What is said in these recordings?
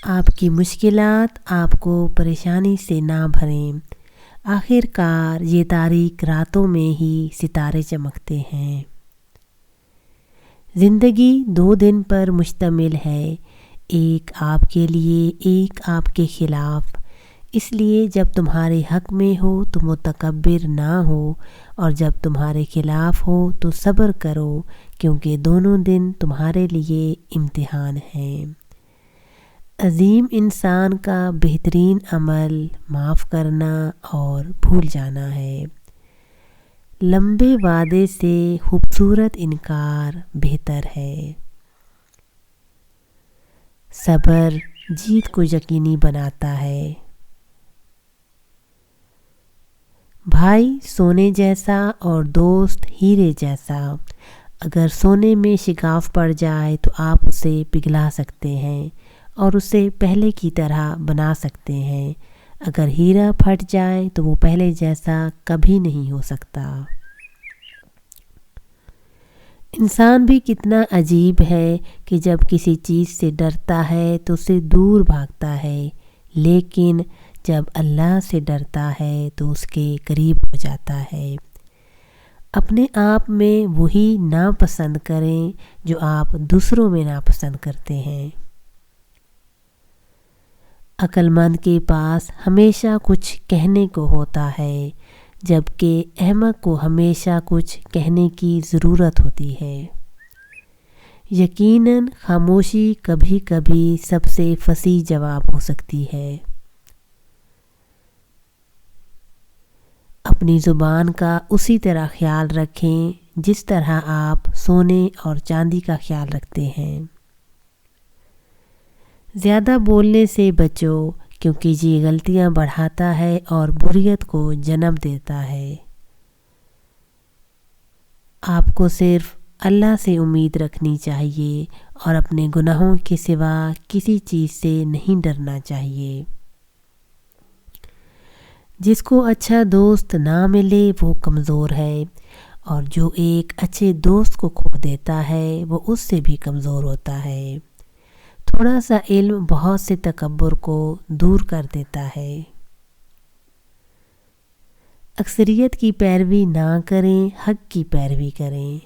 آپ کی مشکلات آپ کو پریشانی سے نہ بھریں۔ آخر کار یہ تاریک راتوں میں ہی ستارے چمکتے ہیں۔ زندگی 2 دن پر مشتمل ہے، ایک آپ کے لیے، ایک آپ کے خلاف۔ اس لیے جب تمہارے حق میں ہو تو متکبر نہ ہو، اور جب تمہارے خلاف ہو تو صبر کرو، کیونکہ دونوں دن تمہارے لیے امتحان ہیں۔ عظیم انسان کا بہترین عمل معاف کرنا اور بھول جانا ہے۔ لمبے وعدے سے خوبصورت انکار بہتر ہے۔ صبر جیت کو یقینی بناتا ہے۔ بھائی سونے جیسا اور دوست ہیرے جیسا۔ اگر سونے میں شگاف پڑ جائے تو آپ اسے پگھلا سکتے ہیں اور اسے پہلے کی طرح بنا سکتے ہیں۔ اگر ہیرا پھٹ جائے تو وہ پہلے جیسا کبھی نہیں ہو سکتا۔ انسان بھی کتنا عجیب ہے کہ جب کسی چیز سے ڈرتا ہے تو اسے دور بھاگتا ہے، لیکن جب اللہ سے ڈرتا ہے تو اس کے قریب ہو جاتا ہے۔ اپنے آپ میں وہی ناپسند کریں جو آپ دوسروں میں ناپسند کرتے ہیں۔ عقل مند کے پاس ہمیشہ کچھ کہنے کو ہوتا ہے، جبکہ احمق کو ہمیشہ کچھ کہنے کی ضرورت ہوتی ہے۔ یقیناً خاموشی کبھی کبھی سب سے فصیح جواب ہو سکتی ہے۔ اپنی زبان کا اسی طرح خیال رکھیں جس طرح آپ سونے اور چاندی کا خیال رکھتے ہیں۔ زیادہ بولنے سے بچو، کیونکہ یہ غلطیاں بڑھاتا ہے اور بریت کو جنم دیتا ہے۔ آپ کو صرف اللہ سے امید رکھنی چاہیے اور اپنے گناہوں کے سوا کسی چیز سے نہیں ڈرنا چاہیے۔ جس کو اچھا دوست نہ ملے وہ کمزور ہے، اور جو ایک اچھے دوست کو کھو دیتا ہے وہ اس سے بھی کمزور ہوتا ہے۔ تھوڑا سا علم بہت سے تکبر کو دور کر دیتا ہے۔ اکثریت کی پیروی نہ کریں، حق کی پیروی کریں۔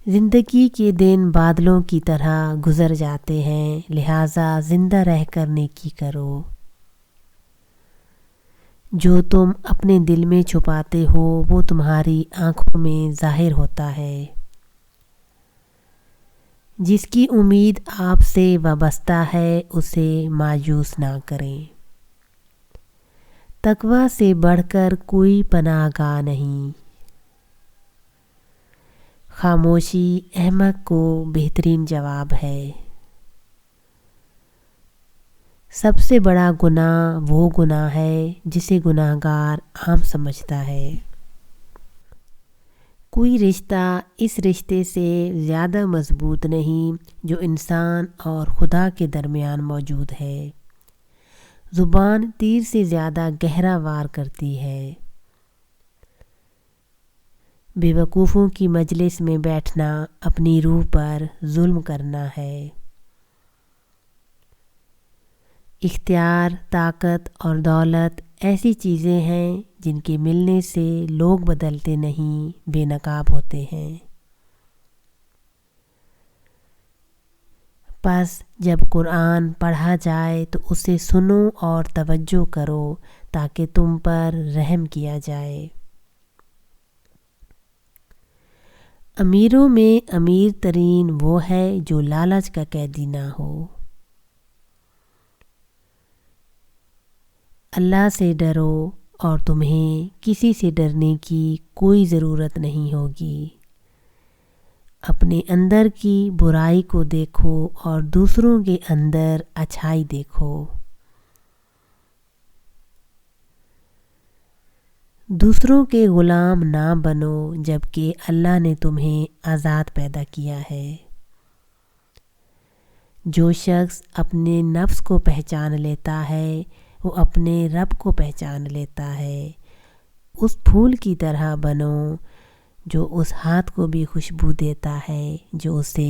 زندگی کے دن بادلوں کی طرح گزر جاتے ہیں، لہٰذا زندہ رہ کر نیکی کرو۔ جو تم اپنے دل میں چھپاتے ہو وہ تمہاری آنکھوں میں ظاہر ہوتا ہے۔ جس کی امید آپ سے وابستہ ہے اسے مایوس نہ کریں۔ تقویٰ سے بڑھ کر کوئی پناہ گاہ نہیں۔ خاموشی احمق کو بہترین جواب ہے۔ سب سے بڑا گناہ وہ گناہ ہے جسے گناہ گار عام سمجھتا ہے۔ کوئی رشتہ اس رشتے سے زیادہ مضبوط نہیں جو انسان اور خدا کے درمیان موجود ہے۔ زبان تیر سے زیادہ گہرا وار کرتی ہے۔ بے وقوفوں کی مجلس میں بیٹھنا اپنی روح پر ظلم کرنا ہے۔ اختیار، طاقت اور دولت ایسی چیزیں ہیں جن کے ملنے سے لوگ بدلتے نہیں، بے نقاب ہوتے ہیں۔ پس جب قرآن پڑھا جائے تو اسے سنو اور توجہ کرو تاکہ تم پر رحم کیا جائے۔ امیروں میں امیر ترین وہ ہے جو لالچ کا قیدی نہ ہو۔ اللہ سے ڈرو اور تمہیں کسی سے ڈرنے کی کوئی ضرورت نہیں ہوگی۔ اپنے اندر کی برائی کو دیکھو اور دوسروں کے اندر اچھائی دیکھو۔ دوسروں کے غلام نہ بنو جبکہ اللہ نے تمہیں آزاد پیدا کیا ہے۔ جو شخص اپنے نفس کو پہچان لیتا ہے وہ اپنے رب کو پہچان لیتا ہے۔ اس پھول کی طرح بنو جو اس ہاتھ کو بھی خوشبو دیتا ہے جو اسے